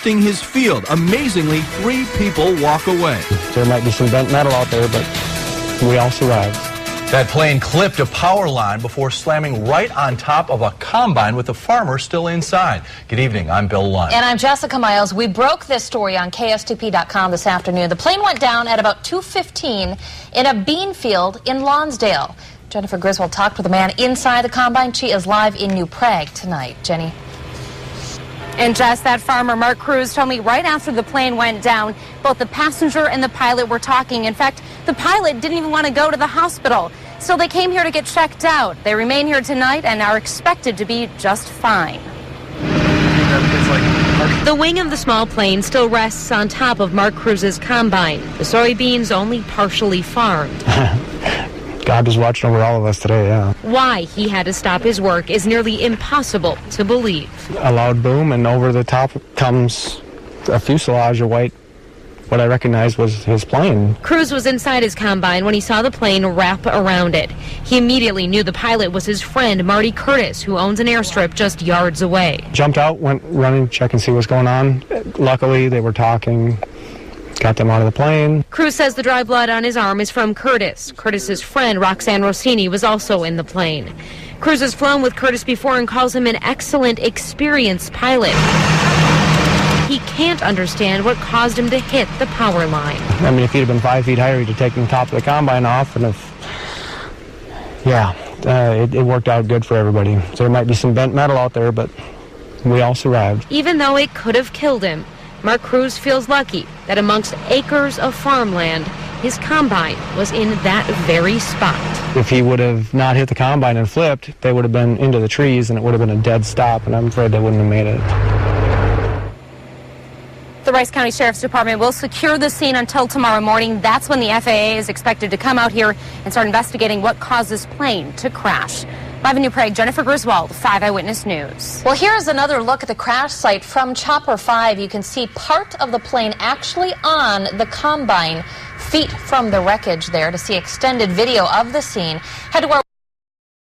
harvesting his field. Amazingly, 3 people walk away. There might be some bent metal out there, but we all survived. That plane clipped a power line before slamming right on top of a combine with the farmer still inside. Good evening, I'm Bill Lund. And I'm Jessica Miles. We broke this story on KSTP.com this afternoon. The plane went down at about 2:15 in a bean field in Lonsdale. Jennifer Griswold talked with the man inside the combine. She is live in New Prague tonight. Jenny. And Jess, that farmer, Mark Cruz, told me right after the plane went down, both the passenger and the pilot were talking. In fact, the pilot didn't even want to go to the hospital. So they came here to get checked out. They remain here tonight and are expected to be just fine. The wing of the small plane still rests on top of Mark Cruz's combine. The soybeans only partially farmed. God is watching over all of us today, yeah. Why he had to stop his work is nearly impossible to believe. A loud boom, and over the top comes a fuselage of white. What I recognized was his plane. Cruz was inside his combine when he saw the plane wrap around it. He immediately knew the pilot was his friend, Marty Curtis, who owns an airstrip just yards away. Jumped out, went running, check and see what's going on. Luckily, they were talking. Got them out of the plane. Cruz says the dry blood on his arm is from Curtis. Curtis's friend, Roxanne Rossini, was also in the plane. Cruz has flown with Curtis before and calls him an excellent, experienced pilot. He can't understand what caused him to hit the power line. I mean, if he'd have been 5 feet higher, he'd have taken the top of the combine off, and it worked out good for everybody. So there might be some bent metal out there, but we all survived. Even though it could have killed him, Mark Cruz feels lucky that amongst acres of farmland, his combine was in that very spot. If he would have not hit the combine and flipped, they would have been into the trees, and it would have been a dead stop, and I'm afraid they wouldn't have made it. The Rice County Sheriff's Department will secure the scene until tomorrow morning. That's when the FAA is expected to come out here and start investigating what caused this plane to crash. Live in New Prague, Jennifer Griswold, 5 Eyewitness News. Well, here's another look at the crash site from Chopper 5. You can see part of the plane actually on the combine, feet from the wreckage there. To see extended video of the scene, head to our